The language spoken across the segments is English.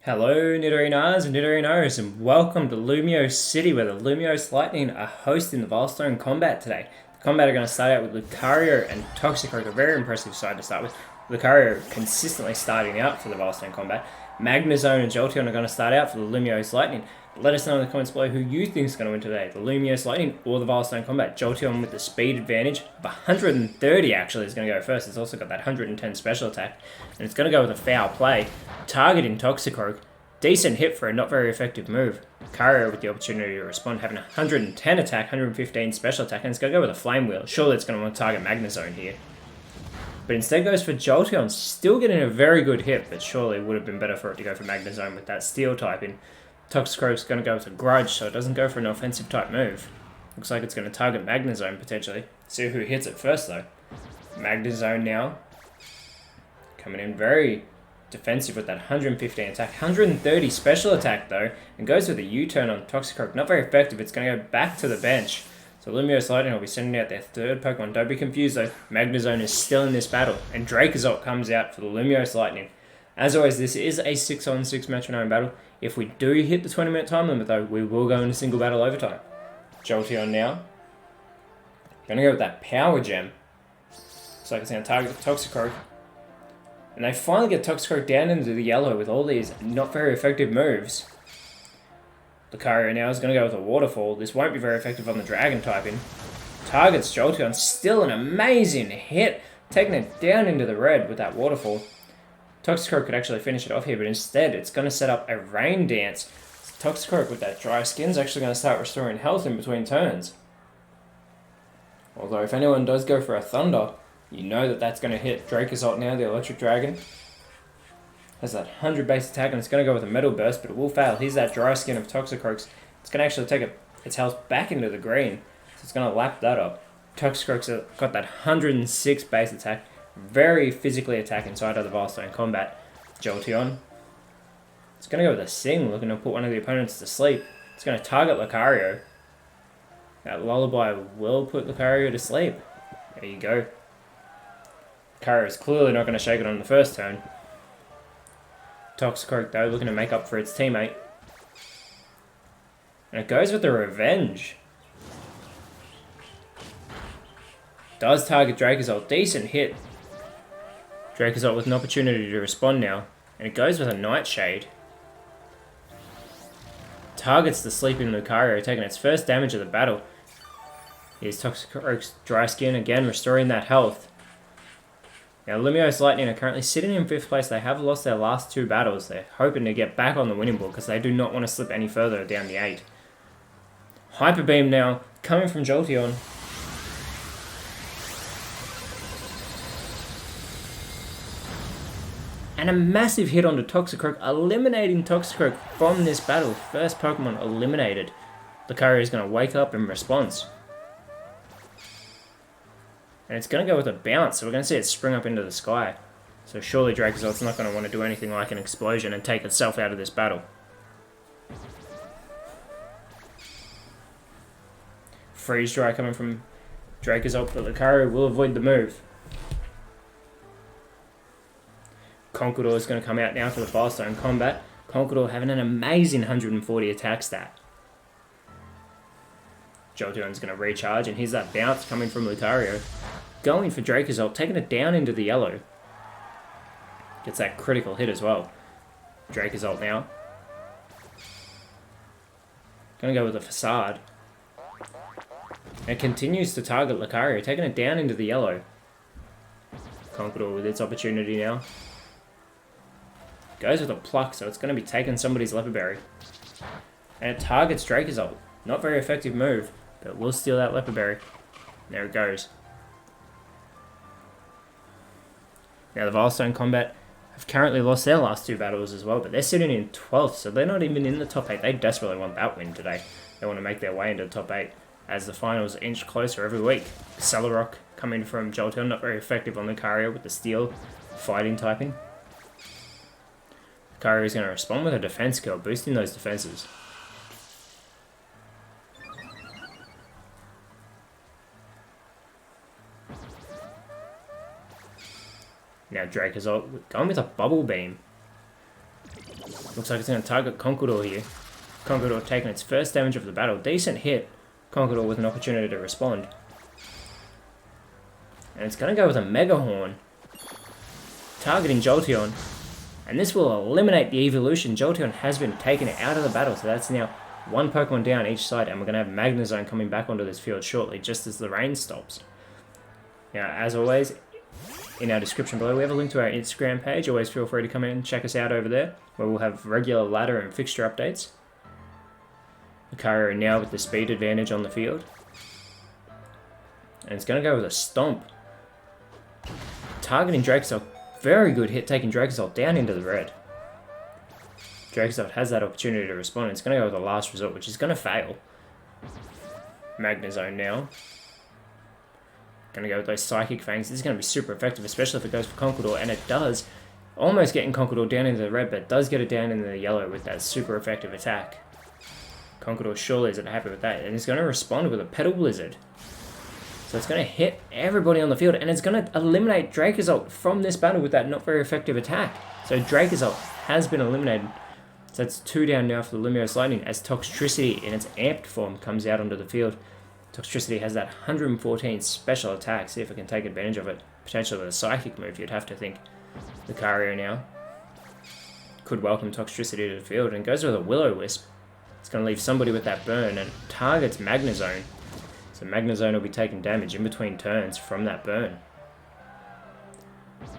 Hello Nidorinas and Nidorinos, and welcome to Lumiose City, where the Lumiose Lightning are hosting the Veilstone combat today. The combat are going to start out with Lucario and Toxicroak, a very impressive side to start with. Lucario consistently starting out for the Veilstone combat. Magnezone and Jolteon are going to start out for the Lumiose Lightning. Let us know in the comments below who you think is going to win today, the Lumiose Lightning or the Veilstone combat. Jolteon with the speed advantage of 130 actually is going to go first. It's also got that 110 special attack, and it's going to go with a foul play, targeting Toxicroak. Decent hit for a not very effective move. Lucario with the opportunity to respond, having 110 attack, 115 special attack, and it's going to go with a Flame Wheel. Surely it's going to want to target Magnezone here. But instead goes for Jolteon, still getting a very good hit, but surely would have been better for it to go for Magnezone with that Steel typing. Toxicroak's going to go with a Grudge, so it doesn't go for an offensive type move. Looks like it's going to target Magnezone potentially. See who hits it first though. Magnezone now. Coming in very defensive with that 115 attack. 130 special attack though, and goes with a U-turn on Toxicroak. Not very effective, it's going to go back to the bench. So Lumiose Lightning will be sending out their third Pokemon. Don't be confused though, Magnezone is still in this battle, and Dracozolt comes out for the Lumiose Lightning. As always, this is a 6-on-6 Metronome battle. If we do hit the 20-minute time limit though, we will go into single battle overtime. Jolteon now. Gonna go with that Power Gem. Looks like it's gonna target Toxicroak. And they finally get Toxicroak down into the yellow with all these not very effective moves. Lucario now is going to go with a Waterfall. This won't be very effective on the Dragon typing. Targets Jolteon. Still an amazing hit. Taking it down into the red with that Waterfall. Toxicroak could actually finish it off here, but instead it's going to set up a Rain Dance. Toxicroak with that dry skin is actually going to start restoring health in between turns. Although if anyone does go for a Thunder, you know that that's going to hit Dracozolt now, the Electric Dragon. Has that 100 base attack, and it's going to go with a Metal Burst, but it will fail. Here's that dry skin of Toxicroak's. It's going to actually take its health back into the green, so it's going to lap that up. Toxicroak's got that 106 base attack, very physically attacking side of the Veilstone combat. Jolteon. It's going to go with a Sing, looking to put one of the opponents to sleep. It's going to target Lucario. That Lullaby will put Lucario to sleep. There you go. Lucario is clearly not going to shake it on the first turn. Toxicroak though, looking to make up for its teammate. And it goes with the Revenge. Does target Dracozolt. Decent hit. Dracozolt with an opportunity to respond now. And it goes with a Nightshade. Targets the sleeping Lucario, taking its first damage of the battle. Here's Toxicroak's dry skin again, restoring that health. Now, Lumiose Lightning are currently sitting in 5th place. They have lost their last 2 battles. They're hoping to get back on the winning board because they do not want to slip any further down the 8. Hyper Beam now, coming from Jolteon. And a massive hit onto Toxicroak, eliminating Toxicroak from this battle. First Pokemon eliminated. Lucario is going to wake up in response. And it's going to go with a Bounce, so we're going to see it spring up into the sky. So surely Dracozolt's not going to want to do anything like an explosion and take itself out of this battle. Freeze Dry coming from Dracozolt, but Lucario will avoid the move. Conkeldurr is going to come out now for the Veilstone combat. Conkeldurr having an amazing 140 attack stat. Jolteon's going to recharge, and here's that Bounce coming from Lucario. Going for Dracozolt, taking it down into the yellow. Gets that critical hit as well. Dracozolt now. Going to go with a Facade. And continues to target Lucario, taking it down into the yellow. Conkeldurr with its opportunity now. Goes with a Pluck, so it's going to be taking somebody's Leopard Berry. And it targets Dracozolt. Not very effective move, but we'll steal that Leopard Berry. There it goes. Now the Veilstone combat have currently lost their last 2 battles as well, but they're sitting in 12th, so they're not even in the top 8. They desperately want that win today. They want to make their way into the top 8 as the finals inch closer every week. Celerock coming from Jolteon, not very effective on Lucario with the Steel fighting typing. Lucario is going to respond with a defense skill, boosting those defenses. Now Dracozolt going with a Bubble Beam. Looks like it's going to target Conqueror here. Conqueror taking its first damage of the battle. Decent hit. Conqueror with an opportunity to respond. And it's going to go with a Mega Horn. Targeting Jolteon. And this will eliminate the evolution. Jolteon has been taken out of the battle. So that's now one Pokemon down each side. And we're going to have Magnezone coming back onto this field shortly, just as the rain stops. Now, as always, in our description below, we have a link to our Instagram page. Always feel free to come in and check us out over there, where we'll have regular ladder and fixture updates. Lucario now with the speed advantage on the field. And it's going to go with a Stomp. Targeting Dracozolt. Very good hit, taking Dracozolt down into the red. Dracozolt has that opportunity to respond. It's going to go with the last resort, which is going to fail. Magnezone now. Going to go with those Psychic Fangs. This is going to be super effective, especially if it goes for Conqueror, and it does. Almost getting Conqueror down into the red, but it does get it down into the yellow with that super effective attack. Conqueror surely isn't happy with that, and it's going to respond with a Petal Blizzard. So it's going to hit everybody on the field, and it's going to eliminate Dracozolt from this battle with that not very effective attack. So Dracozolt has been eliminated. So it's 2 down now for the Lumiose Lightning, as Toxtricity in its amped form comes out onto the field. Toxtricity has that 114 special attack. See if it can take advantage of it. Potentially with a Psychic move, you'd have to think. Lucario now could welcome Toxtricity to the field, and goes with a Will-O-Wisp. It's going to leave somebody with that burn, and targets Magnezone. So Magnezone will be taking damage in between turns from that burn.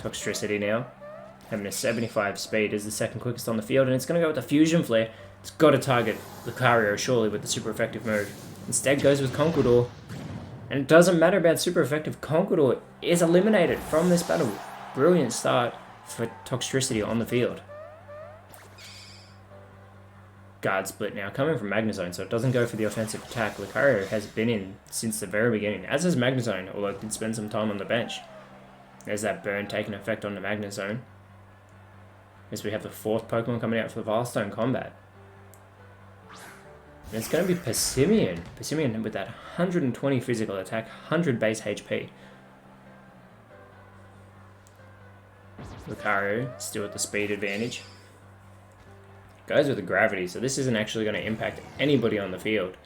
Toxtricity now, having a 75 speed, is the second quickest on the field, and it's going to go with the Fusion Flare. It's got to target Lucario surely with the super effective move. Instead goes with Conqueror, and it doesn't matter about super effective. Conqueror is eliminated from this battle. Brilliant start for Toxtricity on the field. Guard Split now coming from Magnezone, so it doesn't go for the offensive attack. Lucario has been in since the very beginning, as has Magnezone, although it did spend some time on the bench. There's that burn taking effect on the Magnezone. As we have the 4th Pokemon coming out for the Veilstone combat. And it's going to be Persimmon. Persimmon with that 120 physical attack, 100 base HP. Lucario still at the speed advantage. Goes with the gravity, so this isn't actually going to impact anybody on the field.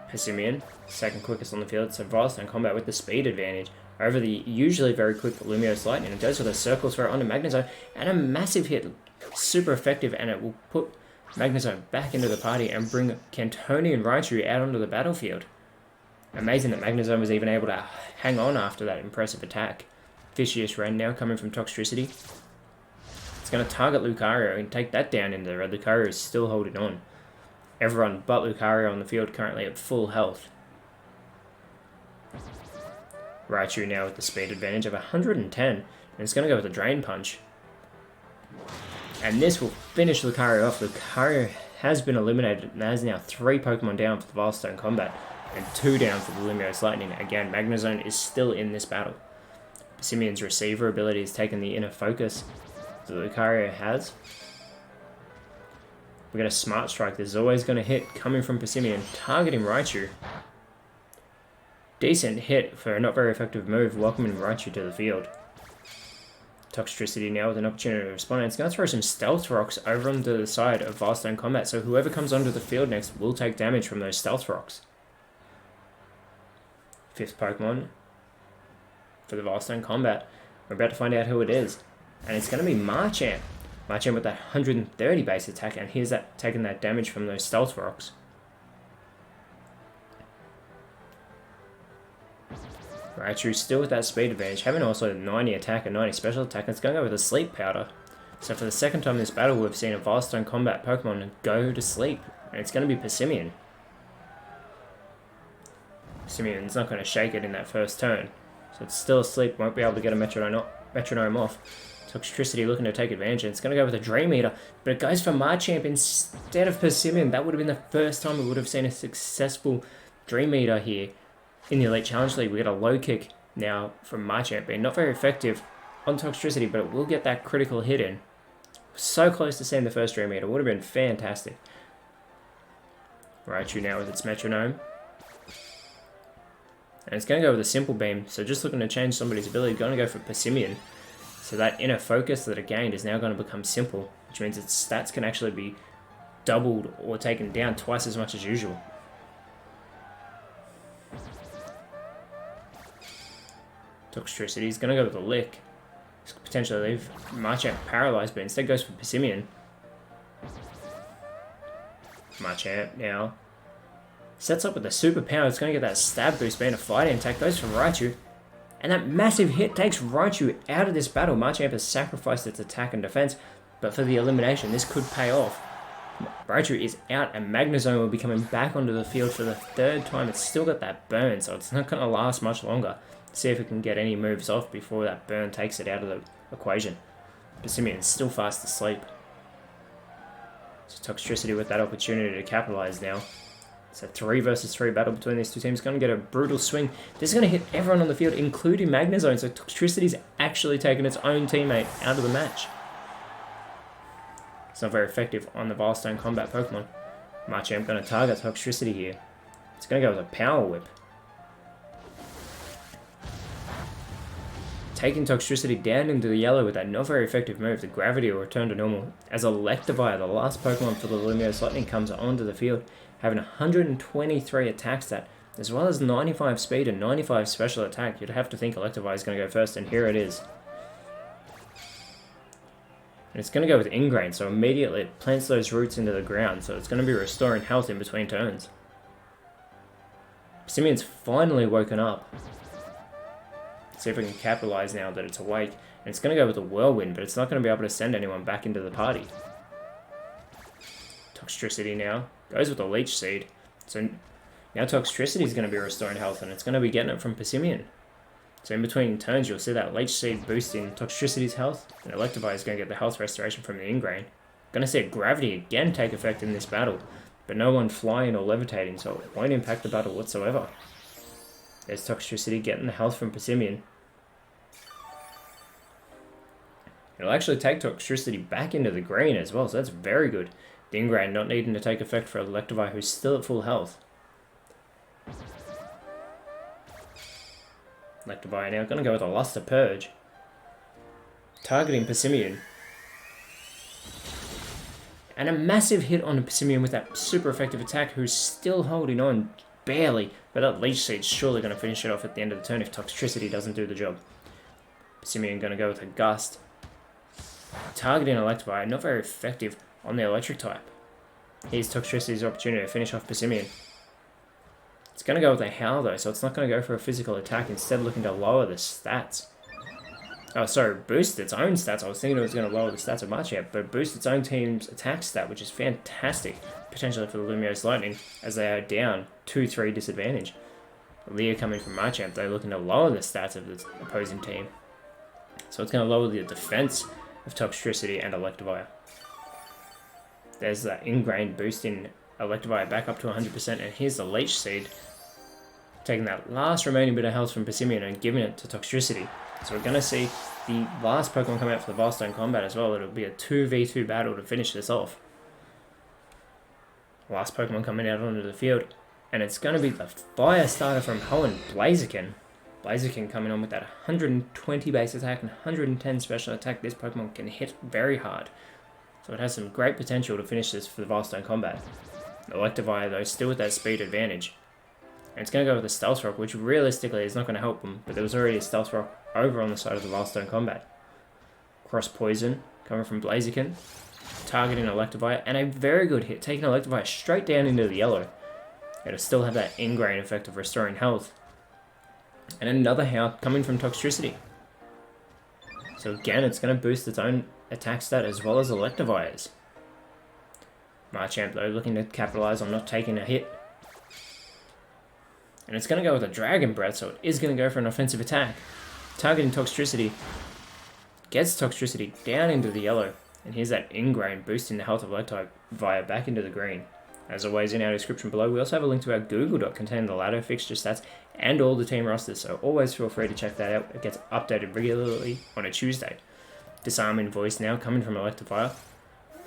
Persimmon, second quickest on the field, so Veilstone combat with the speed advantage over the usually very quick Lumiose Lightning. It goes with a Circle Throw onto Magnezone, and a massive hit. Super effective, and it will put Magnezone back into the party and bring Cantoni and Raichu out onto the battlefield. Amazing that Magnezone was even able to hang on after that impressive attack. Vicious Rain now coming from Toxtricity. It's going to target Lucario and take that down into the red. Lucario is still holding on. Everyone but Lucario on the field currently at full health. Raichu now with the speed advantage of 110, and it's going to go with a Drain Punch. And this will finish Lucario off. Lucario has been eliminated and has now 3 Pokemon down for the Veilstone combat, and 2 down for the Lumiose Lightning. Again, Magnezone is still in this battle. Persimmon's Receiver ability has taken the inner focus that Lucario has. We get a Smart Strike. There's always going to hit coming from Persimmon, targeting Raichu. Decent hit for a not very effective move, welcoming Raichu to the field. Toxtricity now with an opportunity to respond. It's going to throw some Stealth Rocks over onto the side of Veilstone combat, so whoever comes onto the field next will take damage from those Stealth Rocks. 5th Pokemon for the Veilstone combat. We're about to find out who it is. And it's going to be Marchant. Marchant with that 130 base attack, and here's that taking that damage from those Stealth Rocks. Raichu still with that speed advantage, having also 90 attack and 90 special attack, and it's going to go with a Sleep Powder. So for the second time in this battle, we've seen a Veilstone combat Pokemon go to sleep, and it's going to be Persimmon. Persimmon's not going to shake it in that first turn, so it's still asleep, won't be able to get a Metronome off. Toxtricity looking to take advantage, and it's going to go with a Dream Eater, but it goes for Marchant instead of Persimmon. That would have been the first time we would have seen a successful Dream Eater here. In the Elite Challenge League, we get a low kick now from Marchant, being not very effective on Toxtricity, but it will get that critical hit in. So close to seeing the first Dream Eater, would have been fantastic. Raichu now with its Metronome. And it's going to go with a Simple Beam, so just looking to change somebody's ability, going to go for Persimmon. So that inner focus that it gained is now going to become simple, which means its stats can actually be doubled or taken down twice as much as usual. Toxtricity is going to go with a lick. This could potentially leave Machamp paralyzed, but instead goes for Persimmon. Machamp now sets up with a super power. It's going to get that stab boost, being a fighting attack. Goes for Raichu. And that massive hit takes Raichu out of this battle. Machamp has sacrificed its attack and defense, but for the elimination, this could pay off. Raichu is out, and Magnezone will be coming back onto the field for the third time. It's still got that burn, so it's not going to last much longer. See if it can get any moves off before that burn takes it out of the equation. Persimmon is still fast asleep. So Toxtricity with that opportunity to capitalize now. It's a 3 versus 3 battle between these two teams. Going to get a brutal swing. This is going to hit everyone on the field, including Magnezone. So Toxtricity's actually taken its own teammate out of the match. It's not very effective on the Veilstone combat Pokemon. Machamp going to target Toxtricity here. It's going to go with a Power Whip. Taking Toxtricity down into the yellow with that not very effective move, the Gravity will return to normal. As Electivire, the last Pokemon for the Lumiose Lightning, comes onto the field, having 123 attack stat, as well as 95 speed and 95 special attack. You'd have to think Electivire is going to go first, and here it is. And it's going to go with Ingrain, so immediately it plants those roots into the ground, so it's going to be restoring health in between turns. Simeon's finally woken up. See if we can capitalize now that it's awake. And it's going to go with a Whirlwind, but it's not going to be able to send anyone back into the party. Toxtricity now goes with a Leech Seed. So now Toxtricity is going to be restoring health, and it's going to be getting it from Persimmon. So in between turns, you'll see that Leech Seed boosting Toxtricity's health, and Electivire is going to get the health restoration from the Ingrain. Going to see a Gravity again take effect in this battle, but no one flying or levitating, so it won't impact the battle whatsoever. There's Toxtricity getting the health from Persimmon. It'll actually take Toxtricity back into the green as well, so that's very good. The Ingrain not needing to take effect for Electivire, who's still at full health. Electivire now going to go with a Luster Purge. Targeting Persimmon. And a massive hit on Persimmon with that super effective attack, who's still holding on barely. But that Leech Seed's surely going to finish it off at the end of the turn if Toxtricity doesn't do the job. Persimmon going to go with a Gust. Targeting Electivire, not very effective on the electric type. Here's Toxtricity's opportunity to finish off Persimmon. It's going to go with a Howl though, so it's not going to go for a physical attack, instead looking to lower the stats. Oh, sorry, boost its own stats. I was thinking it was going to lower the stats of Machamp, but boost its own team's attack stat, which is fantastic, potentially for the Lumiose Lightning, as they are down 2-3 disadvantage. Leah coming from Machamp, they're looking to lower the stats of the opposing team. So it's going to lower the defense of Toxtricity and Electivire. There's that Ingrained boosting Electivire back up to 100%, and here's the Leech Seed, taking that last remaining bit of health from Persimmon and giving it to Toxtricity. So we're going to see the last Pokemon come out for the Veilstone combat as well. It'll be a 2v2 battle to finish this off. Last Pokemon coming out onto the field, and it's going to be the Fire Starter from Hoenn, Blaziken. Blaziken coming on with that 120 base attack and 110 special attack. This Pokemon can hit very hard, so it has some great potential to finish this for the Veilstone combat. Electivire though, still with that speed advantage. And it's going to go with a Stealth Rock, which realistically is not going to help them, but there was already a Stealth Rock over on the side of the Veilstone combat. Cross Poison coming from Blaziken, targeting Electivire, and a very good hit, taking Electivire straight down into the yellow. It'll still have that Ingrain effect of restoring health. And another Howl coming from Toxtricity. So again, it's going to boost its own attack stat as well as Electivire's. Machamp though, looking to capitalize on not taking a hit. And it's going to go with a Dragon Breath, so it is going to go for an offensive attack. Targeting Toxtricity. Gets Toxtricity down into the yellow. And here's that Ingrain boosting the health of Electivire back into the green. As always, in our description below, we also have a link to our Google Doc containing the ladder, fixture stats, and all the team rosters, so always feel free to check that out. It gets updated regularly on a Tuesday. Disarming Voice now coming from Electivire.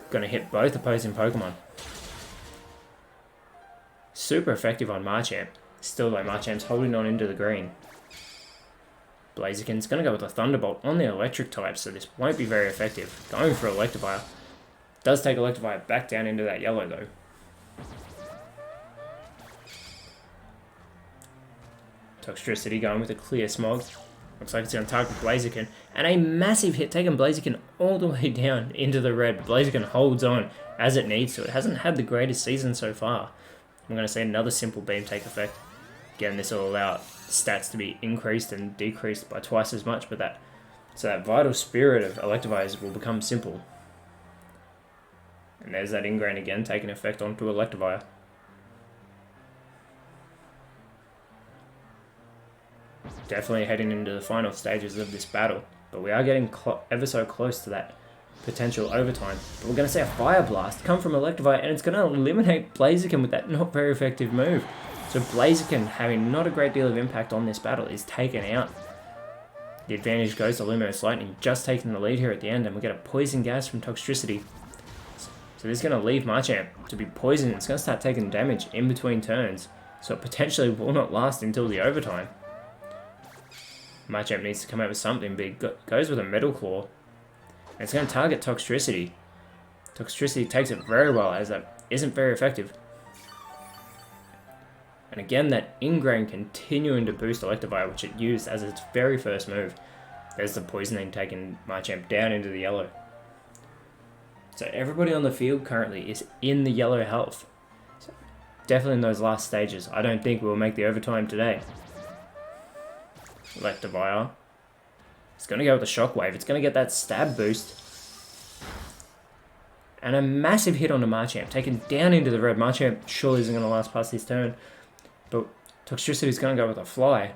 Going to hit both opposing Pokemon. Super effective on Machamp. Still though, Machamp's holding on into the green. Blaziken's going to go with a Thunderbolt on the electric type, so this won't be very effective. Going for Electivire. Does take Electivire back down into that yellow though. Toxtricity going with a clear Smog. Looks like it's going to target Blaziken. And a massive hit, taking Blaziken all the way down into the red. Blaziken holds on as it needs to. It hasn't had the greatest season so far. I'm going to see another simple beam take effect. Again, this will allow stats to be increased and decreased by twice as much, but that Vital Spirit of Electivire will become simple. And there's that Ingrain again, taking effect onto Electivire. Definitely heading into the final stages of this battle, but we are getting ever so close to that potential overtime. But we're going to see a Fire Blast come from Electivire, and it's going to eliminate Blaziken with that not very effective move. So Blaziken, having not a great deal of impact on this battle, is taken out. The advantage goes to Lumiose Lightning, just taking the lead here at the end, and we get a Poison Gas from Toxtricity. So this is going to leave Machamp to be poisoned. It's going to start taking damage in between turns, so it potentially will not last until the overtime. Machamp needs to come out with something big. Goes with a Metal Claw. And it's going to target Toxtricity. Toxtricity takes it very well, as that isn't very effective. And again, that Ingrain continuing to boost Electivire, which it used as its very first move. There's the Poisoning taking Machamp down into the yellow. So everybody on the field currently is in the yellow health. So definitely in those last stages. I don't think we'll make the overtime today. Electivire. It's going to go with a Shockwave. It's going to get that stab boost. And a massive hit on the Machamp, taken down into the red. Machamp surely isn't going to last past this turn. But Toxtricity is going to go with a Fly.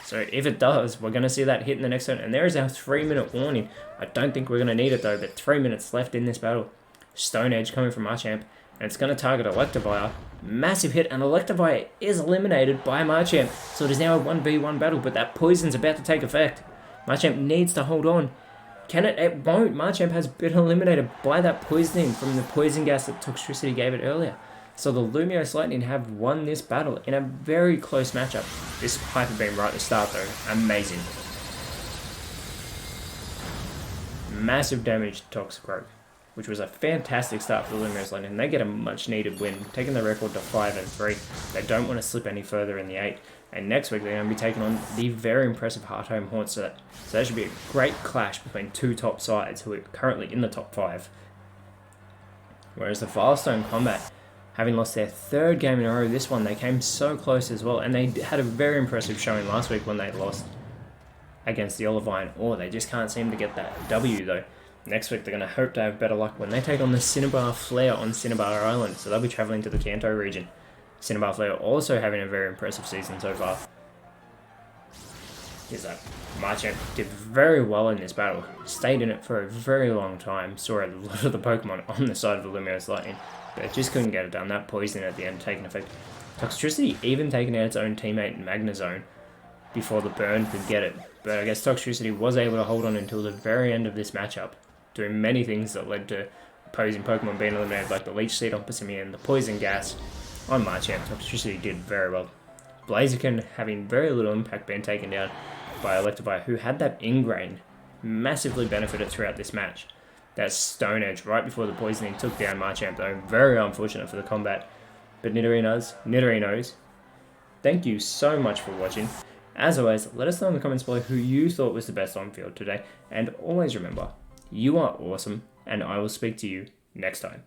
So if it does, we're going to see that hit in the next turn. And there is our 3-minute warning. I don't think we're going to need it though, but 3 minutes left in this battle. Stone Edge coming from Machamp. And it's going to target Electivire. Massive hit, and Electivire is eliminated by Machamp. So it is now a 1v1 battle, but that poison's about to take effect. Machamp needs to hold on. Can it? It won't. Machamp has been eliminated by that poisoning from the Poison Gas that Toxtricity gave it earlier. So the Lumiose Lightning have won this battle in a very close matchup. This Hyper Beam right at the start though, amazing. Massive damage to Toxicroak, which was a fantastic start for the Lumiose Lightning. They get a much needed win, taking the record to 5-3. They don't want to slip any further in the 8. And next week they're going to be taking on the very impressive Heart Home Haunt. So that should be a great clash between two top sides who are currently in the top 5. Whereas the Veilstone Combat, having lost their 3rd game in a row, this one they came so close as well. And they had a very impressive showing last week when they lost against the Olivine. Or they just can't seem to get that W though. Next week, they're going to hope to have better luck when they take on the Cinnabar Flare on Cinnabar Island. So they'll be travelling to the Kanto region. Cinnabar Flare also having a very impressive season so far. Here's that. Machamp did very well in this battle. Stayed in it for a very long time. Saw a lot of the Pokemon on the side of the Lumiose Lightning. But it just couldn't get it done. That poison at the end taking effect. Toxtricity even taking out its own teammate Magnezone before the burn could get it. But I guess Toxtricity was able to hold on until the very end of this matchup, doing many things that led to opposing Pokemon being eliminated, like the Leech Seed on Passimian, the Poison Gas on Machamp. Toxtricity did very well. Blaziken having very little impact, being taken down by Electivire, who had that Ingrain, massively benefited throughout this match. That Stone Edge right before the poisoning took down Machamp, though very unfortunate for the combat. But Nidorinos, thank you so much for watching. As always, let us know in the comments below who you thought was the best on field today, and always remember, you are awesome, and I will speak to you next time.